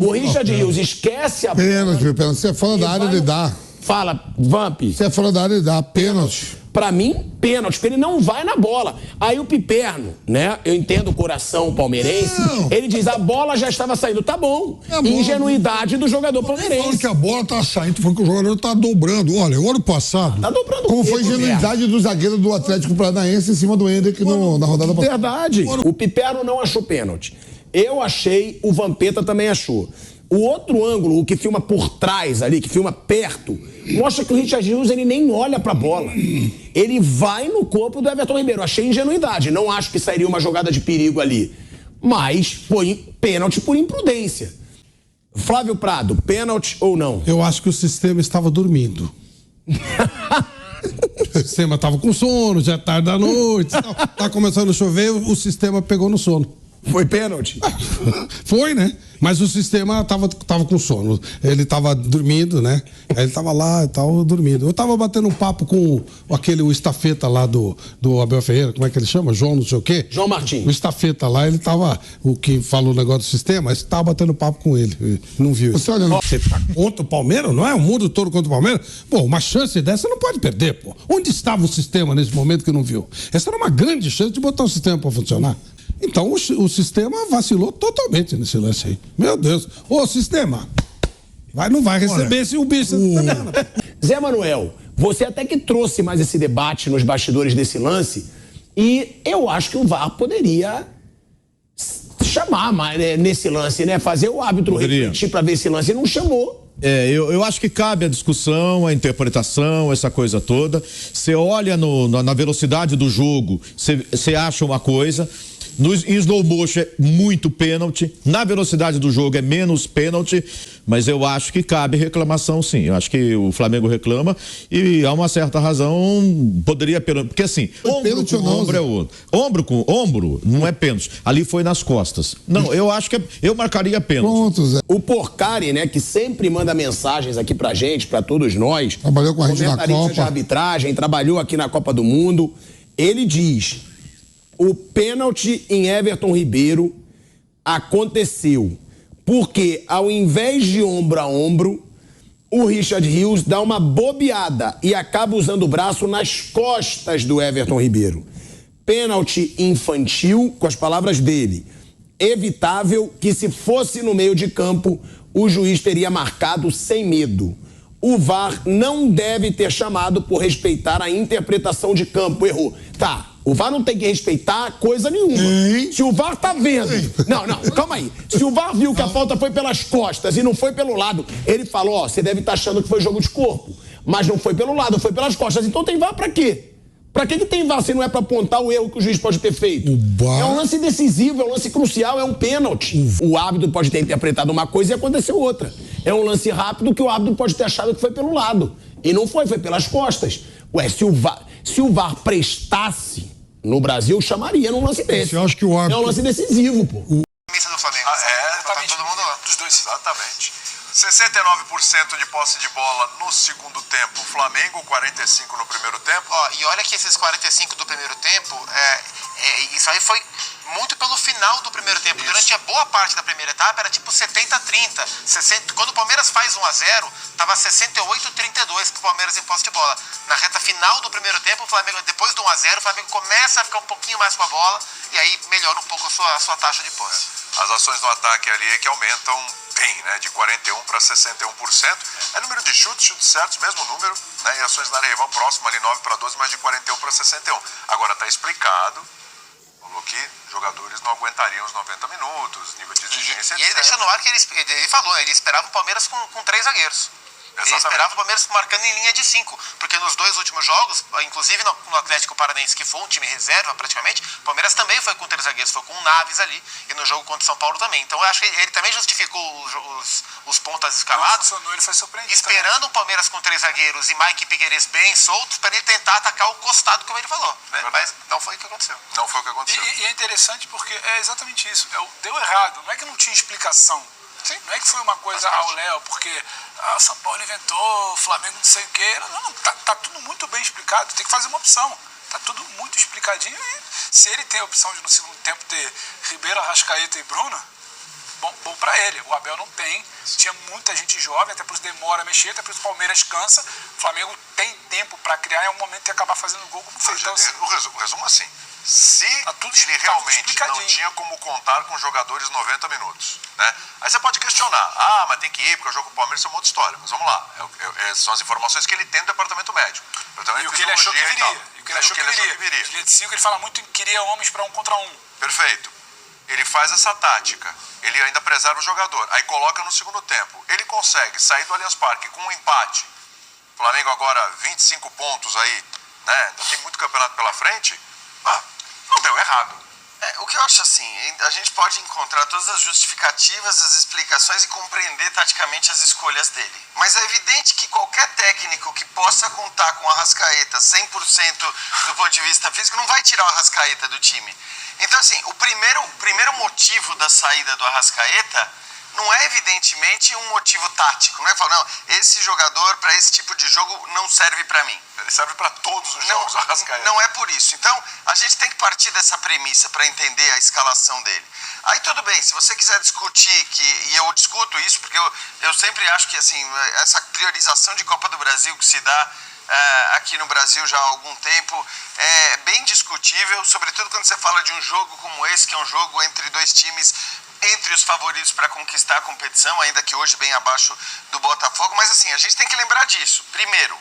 O Richard Rios esquece a pênalti. Você é fora da área, ele dá. Fala, Vamp. Você é fora da área, ele dá pênalti. Pra mim, pênalti, porque ele não vai na bola. Aí o Piperno, né? Eu entendo o coração palmeirense. Não. Ele diz, a bola já estava saindo. Tá bom. Ingenuidade do jogador palmeirense. Falando que a bola tá saindo, falando que o jogador tá dobrando. Olha, o ano passado... Tá dobrando. Como foi a ingenuidade do zagueiro do Atlético Paranaense em cima do Hendrick na rodada passada. Verdade. O Piperno não achou pênalti. Eu achei, o Vampeta também achou. O outro ângulo, o que filma por trás ali, que filma perto, mostra que o Richard Rios, ele nem olha pra bola. Ele vai no corpo do Everton Ribeiro. Achei ingenuidade. Não acho que sairia uma jogada de perigo ali. Mas foi pênalti por imprudência. Flávio Prado, pênalti ou não? Eu acho que o sistema estava dormindo. O sistema estava com sono, já é tarde da noite. Tá começando a chover, o sistema pegou no sono. Foi pênalti? Foi, né? Mas o sistema tava com sono. Ele tava dormindo, né? Aí ele tava lá e tal, dormindo. Eu tava batendo um papo com o estafeta lá do Abel Ferreira, como é que ele chama? João não sei o quê? João Martins. O estafeta lá, ele tava, o que falou o negócio do sistema, mas tava batendo papo com ele. Não viu isso. Você tá contra o Palmeiras, não é? O mundo todo contra o Palmeiras? Pô, uma chance dessa não pode perder, pô. Onde estava o sistema nesse momento que não viu? Essa era uma grande chance de botar o sistema pra funcionar. Então o sistema vacilou totalmente nesse lance aí. Meu Deus. Ô, sistema, não vai receber o bicho. Zé Manuel, você até que trouxe mais esse debate nos bastidores desse lance, e eu acho que o VAR poderia chamar mais, nesse lance, né? Fazer o árbitro refletir pra ver esse lance. E não chamou. Eu acho que cabe a discussão, a interpretação, essa coisa toda. Você olha na velocidade do jogo, você acha uma coisa. Em slow motion é muito pênalti, na velocidade do jogo é menos pênalti, mas eu acho que cabe reclamação, sim. Eu acho que o Flamengo reclama e há uma certa razão, poderia porque assim, ombro com ombro é outro. Ombro com ombro não é pênalti. Ali foi nas costas. Não, eu acho que eu marcaria pênalti. Pronto, Zé. O Porcari, né, que sempre manda mensagens aqui pra gente, pra todos nós. Trabalhou com a gente na Copa. De arbitragem, trabalhou aqui na Copa do Mundo. Ele diz: o pênalti em Everton Ribeiro aconteceu porque, ao invés de ombro a ombro, o Richard Rios dá uma bobeada e acaba usando o braço nas costas do Everton Ribeiro. Pênalti infantil, com as palavras dele, evitável que, se fosse no meio de campo, o juiz teria marcado sem medo. O VAR não deve ter chamado por respeitar a interpretação de campo. Errou. Tá. O VAR não tem que respeitar coisa nenhuma. Se o VAR tá vendo... Não, calma aí. Se o VAR viu que a falta foi pelas costas e não foi pelo lado, ele falou, você deve estar achando que foi jogo de corpo. Mas não foi pelo lado, foi pelas costas. Então tem VAR pra quê? Pra que tem VAR se não é pra apontar o erro que o juiz pode ter feito? É um lance decisivo, é um lance crucial, é um pênalti. O árbitro pode ter interpretado uma coisa e aconteceu outra. É um lance rápido que o árbitro pode ter achado que foi pelo lado. E não foi pelas costas. Ué, se o VAR prestasse no Brasil, chamaria num lance desse. Eu acho que o árbitro... É um lance decisivo, pô. Camisa do Flamengo. Tá todo mundo lá. Dos dois. Exatamente. 69% de posse de bola no segundo tempo. Flamengo, 45% no primeiro tempo. E olha que esses 45% do primeiro tempo, isso aí foi muito pelo final do primeiro tempo. Isso. Durante a boa parte da primeira etapa era tipo 70-30. Quando o Palmeiras faz 1-0, tava 68-32 pro Palmeiras em posse de bola. Na reta final do primeiro tempo, o Flamengo, depois do 1-0, o Flamengo começa a ficar um pouquinho mais com a bola e aí melhora um pouco a sua taxa de posse. As ações no ataque ali é que aumentam bem, né? De 41% para 61%. É número de chutes certos, mesmo número, né? E ações na área rival próximo ali 9-12, mas de 41 para 61. Agora tá explicado. Falou que jogadores não aguentariam os 90 minutos, nível de exigência, e ele deixou no ar que ele falou, ele esperava o Palmeiras com 3 zagueiros. Ele esperava o Palmeiras marcando em linha de 5, porque nos 2 últimos jogos, inclusive no Atlético Paranaense, que foi um time reserva praticamente, o Palmeiras também foi com 3 zagueiros, foi com o Naves ali, e no jogo contra o São Paulo também. Então eu acho que ele também justificou os pontas escalados, ele foi surpreendido, esperando o Palmeiras com 3 zagueiros e Mike Piquerez bem soltos, para ele tentar atacar o costado, como ele falou, né? Mas não foi o que aconteceu. Não foi o que aconteceu. E é interessante porque é exatamente isso, deu errado, não é que não tinha explicação. Sim. Não é que foi uma coisa ao Léo, porque São Paulo inventou, Flamengo não sei o quê. Não, tá tudo muito bem explicado, tem que fazer uma opção. Tá tudo muito explicadinho e Se ele tem a opção de no segundo tempo ter Ribeiro, Arrascaeta e Bruno, bom pra ele. O Abel não tem. Tinha muita gente jovem, até por isso demora a mexer, até por isso o Palmeiras cansa. O Flamengo tem tempo pra criar, em um momento e acabar fazendo gol como fez. Então, o resumo assim, se ele realmente não tinha como contar com jogadores 90 minutos, né? Aí você pode questionar, mas tem que ir, porque o jogo com o Palmeiras é uma outra história. Mas vamos lá, são as informações que ele tem do departamento médico. E o que ele achou que viria. E o que ele achou que viria. Ele disse que ele fala muito em queria homens para 1 contra 1. Perfeito. Ele faz essa tática, ele ainda preserva o jogador, aí coloca no segundo tempo. Ele consegue sair do Allianz Parque com um empate. Flamengo agora 25 pontos aí, né? Ainda tem muito campeonato pela frente. Não deu errado. O que eu acho assim, a gente pode encontrar todas as justificativas, as explicações e compreender taticamente as escolhas dele. Mas é evidente que qualquer técnico que possa contar com o Arrascaeta 100% do ponto de vista físico não vai tirar o Arrascaeta do time. Então assim, o primeiro motivo da saída do Arrascaeta não é evidentemente um motivo tático, não é falar, não, esse jogador para esse tipo de jogo não serve para mim. Ele serve para todos os jogos, Arrascaeta. Não é por isso. Então, a gente tem que partir dessa premissa para entender a escalação dele. Aí tudo bem, se você quiser discutir, e eu discuto isso, porque eu sempre acho que assim, essa priorização de Copa do Brasil que se dá aqui no Brasil já há algum tempo é bem discutível, sobretudo quando você fala de um jogo como esse, que é um jogo entre dois times entre os favoritos para conquistar a competição, ainda que hoje bem abaixo do Botafogo, mas assim, a gente tem que lembrar disso. Primeiro,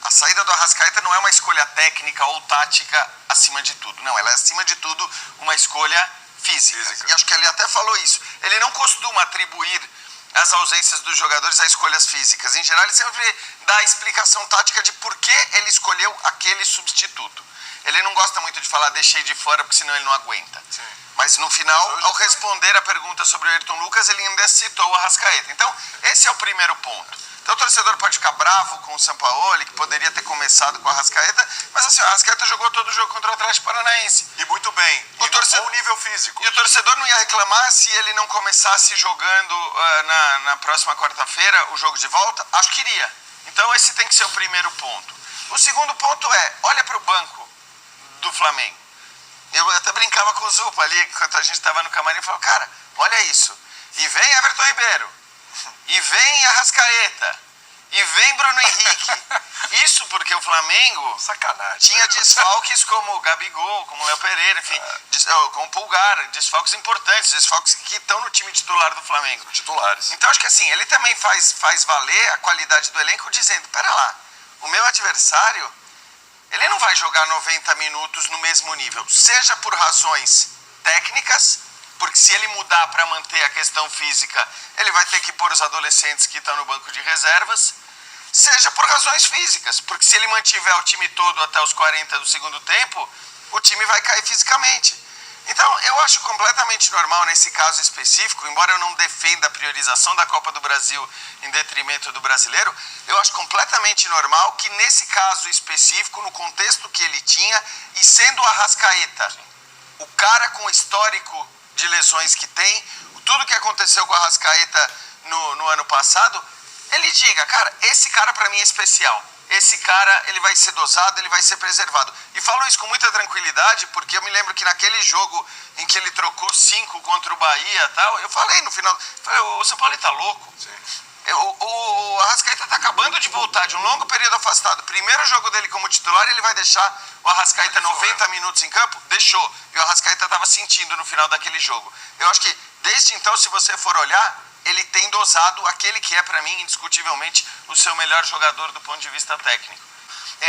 a saída do Arrascaeta não é uma escolha técnica ou tática acima de tudo, não, ela é acima de tudo uma escolha física. E acho que ele até falou isso. Ele não costuma atribuir as ausências dos jogadores a escolhas físicas. Em geral, ele sempre dá a explicação tática de por que ele escolheu aquele substituto. Ele não gosta muito de falar deixei de fora, porque senão ele não aguenta. Sim. Mas no final, ao responder a pergunta sobre o Ayrton Lucas, ele ainda citou o Arrascaeta. Então, esse é o primeiro ponto. Então, o torcedor pode ficar bravo com o Sampaoli, que poderia ter começado com o Arrascaeta, mas assim, o Arrascaeta jogou todo o jogo contra o Atlético Paranaense. E muito bem, no bom nível físico. E o torcedor não ia reclamar se ele não começasse jogando na próxima quarta-feira o jogo de volta? Acho que iria. Então, esse tem que ser o primeiro ponto. O segundo ponto é, olha para o banco do Flamengo. Eu até brincava com o Zupa ali, enquanto a gente estava no camarim, e falava, cara, olha isso. E vem Everton Ribeiro, e vem Arrascaeta, e vem Bruno Henrique. Isso porque o Flamengo tinha desfalques como o Gabigol, como o Léo Pereira, enfim, como o Pulgar, desfalques importantes, desfalques que estão no time titular do Flamengo. Titulares. Então acho que assim, ele também faz valer a qualidade do elenco dizendo, pera lá, o meu adversário, ele não vai jogar 90 minutos no mesmo nível, seja por razões técnicas, porque se ele mudar para manter a questão física, ele vai ter que pôr os adolescentes que estão no banco de reservas, seja por razões físicas, porque se ele mantiver o time todo até os 40 do segundo tempo, o time vai cair fisicamente. Então, eu acho completamente normal nesse caso específico, embora eu não defenda a priorização da Copa do Brasil em detrimento do brasileiro, eu acho completamente normal que nesse caso específico, no contexto que ele tinha, e sendo o Arrascaeta, o cara com o histórico de lesões que tem, tudo que aconteceu com o Arrascaeta no ano passado, ele diga, cara, esse cara pra mim é especial. Esse cara, ele vai ser dosado, ele vai ser preservado. E falo isso com muita tranquilidade, porque eu me lembro que naquele jogo em que ele trocou 5 contra o Bahia e tal, eu falei no final, o São Paulo tá louco. O Arrascaeta tá acabando de voltar de um longo período afastado. Primeiro jogo dele como titular, ele vai deixar o Arrascaeta 90 minutos em campo? Deixou. E o Arrascaeta tava sentindo no final daquele jogo. Eu acho que, desde então, se você for olhar, ele tem dosado aquele que é, para mim, indiscutivelmente, o seu melhor jogador do ponto de vista técnico.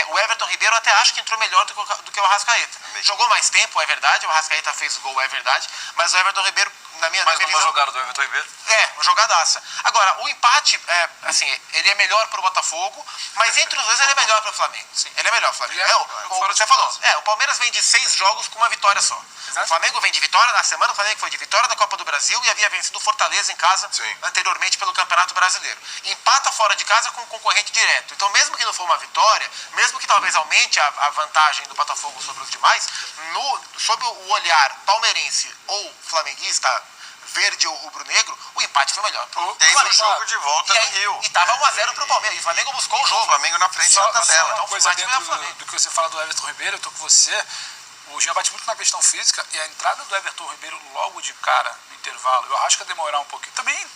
O Everton Ribeiro até acho que entrou melhor do que o Arrascaeta. Jogou mais tempo, é verdade, o Arrascaeta fez o gol, é verdade, mas o Everton Ribeiro, na minha visão... Mais uma jogada do Everton Ribeiro? Uma jogadaça. Agora, o empate, assim, ele é melhor para o Botafogo, mas entre os dois ele é melhor para o Flamengo. Sim, ele é melhor para o Flamengo. Você falou, o Palmeiras vem de 6 jogos com uma vitória só. Exato. O Flamengo vem de vitória, na semana o Flamengo foi de vitória da Copa do Brasil e havia vencido o Fortaleza em casa anteriormente pelo Campeonato Brasileiro. Empata fora de casa com um concorrente direto. Então, mesmo que não for uma vitória, mesmo que talvez aumente a vantagem do Botafogo sobre os demais, sob o olhar palmeirense ou flamenguista, verde ou rubro-negro, o empate foi melhor. Teve um jogo de volta no Rio. E estava 1-0 pro Palmeiras. E o Flamengo buscou o jogo. O Flamengo na frente da tabela. Então, coisa dentro do que você fala do Everton Ribeiro, eu tô com você. O Jean bate muito na questão física e a entrada do Everton Ribeiro logo de cara no intervalo, eu acho que demorar um pouquinho. Também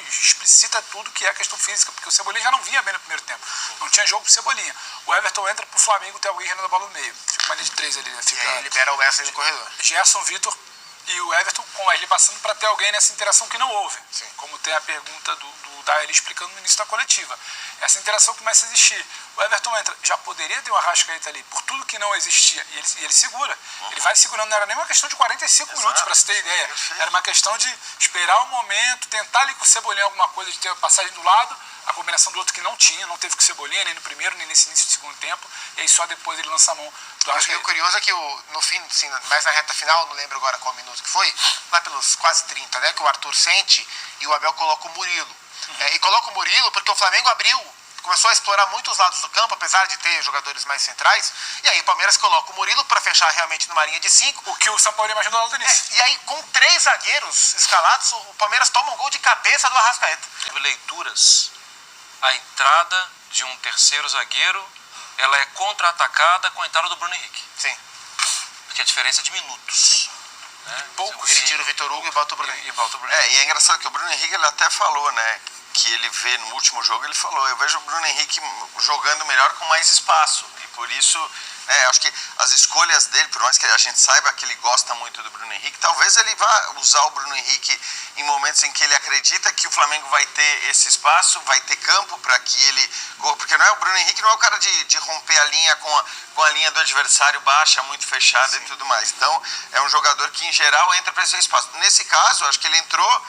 explicita tudo que é a questão física, porque o Cebolinha já não vinha bem no primeiro tempo. Não tinha jogo pro Cebolinha. O Everton entra pro Flamengo, tem alguém girando a bola no meio. Fica uma linha de 3 ali, né? E aí libera o Wesley no corredor. Gerson, Vitor e o Everton com o Wesley passando para ter alguém nessa interação que não houve. Sim. Como tem a pergunta do Daeli explicando no início da coletiva. Essa interação começa a existir. O Everton entra, já poderia ter o Arrascaeta ali, por tudo que não existia, e ele segura. Ele vai segurando, não era nem uma questão de 45 minutos, para você ter ideia. Era uma questão de esperar o momento, tentar ali com o Cebolinha alguma coisa, de ter a passagem do lado, a combinação do outro que não teve com o Cebolinha, nem no primeiro, nem nesse início do segundo tempo, e aí só depois ele lança a mão do Arrascaeta. O curioso é que no fim, assim, mais na reta final, não lembro agora qual minuto que foi, lá pelos quase 30, né, que o Arthur sente e o Abel coloca o Murilo. E coloca o Murilo porque o Flamengo começou a explorar muitos lados do campo, apesar de ter jogadores mais centrais. E aí o Palmeiras coloca o Murilo para fechar realmente numa linha de 5. O que o São Paulo imaginou lá no início. E aí, com 3 zagueiros escalados, o Palmeiras toma um gol de cabeça do Arrascaeta. Leituras. A entrada de um terceiro zagueiro, ela é contra-atacada com a entrada do Bruno Henrique. Sim. Porque a diferença é de minutos. Né? Poucos. Ele tira o Vitor Hugo e bota o Bruno Henrique. E é engraçado que o Bruno Henrique ele até falou, né? Que ele vê no último jogo, ele falou, eu vejo o Bruno Henrique jogando melhor com mais espaço. E por isso, acho que as escolhas dele, por mais que a gente saiba que ele gosta muito do Bruno Henrique, talvez ele vá usar o Bruno Henrique em momentos em que ele acredita que o Flamengo vai ter esse espaço, vai ter campo para que ele... Porque o Bruno Henrique não é o cara de romper a linha com a linha do adversário baixa, muito fechada. Sim. E tudo mais. Então, é um jogador que, em geral, entra para esse espaço. Nesse caso, acho que ele entrou...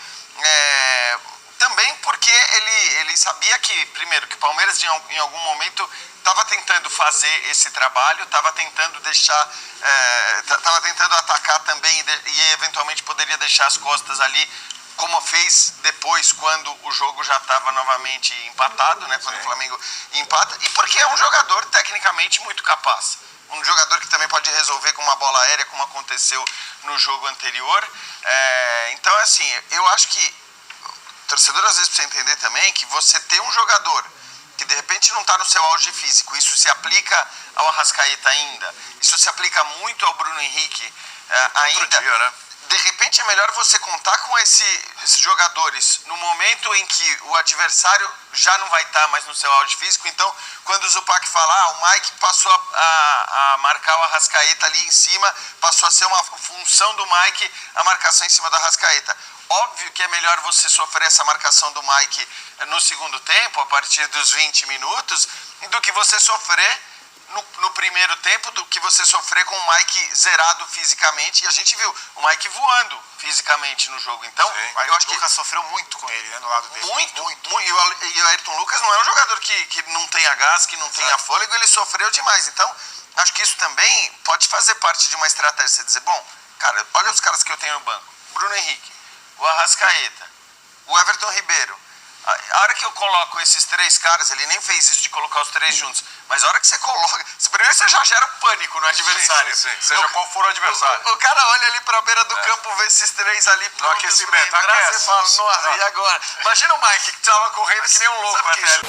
Também porque ele sabia que, primeiro, que o Palmeiras em algum momento estava tentando fazer esse trabalho, estava tentando estava tentando atacar também e eventualmente poderia deixar as costas ali, como fez depois quando o jogo já estava novamente empatado, né? Quando o Flamengo empata, e porque é um jogador tecnicamente muito capaz. Um jogador que também pode resolver com uma bola aérea, como aconteceu no jogo anterior. Então, assim, eu acho que o torcedor às vezes precisa entender também que você ter um jogador que de repente não está no seu auge físico, isso se aplica ao Arrascaeta ainda, isso se aplica muito ao Bruno Henrique ainda. Dia, né? De repente é melhor você contar com esses jogadores no momento em que o adversário já não vai estar mais no seu auge físico. Então, quando o Zupac fala, o Mike passou a marcar o Arrascaeta ali em cima, passou a ser uma função do Mike a marcação em cima do Arrascaeta. Óbvio que é melhor você sofrer essa marcação do Mike no segundo tempo, a partir dos 20 minutos, do que você sofrer no primeiro tempo, do que você sofrer com o Mike zerado fisicamente. E a gente viu o Mike voando fisicamente no jogo. Então, eu acho que o Lucas sofreu muito com ele, né, no lado dele. Muito. E o Ayrton Lucas não é um jogador que não tenha gás, que não tenha fôlego, ele sofreu demais. Então, acho que isso também pode fazer parte de uma estratégia. Você dizer, bom, cara, olha os caras que eu tenho no banco. Bruno Henrique, o Arrascaeta, o Everton Ribeiro. A hora que eu coloco esses 3 caras, ele nem fez isso de colocar os 3 juntos, mas a hora que você coloca, primeiro você já gera pânico no adversário. Sim. Seja qual for o adversário. O cara olha ali pra beira do campo, vê esses 3 ali no aquecimento, você fala, nossa, e agora? Imagina o Mike que tava correndo que nem um louco até.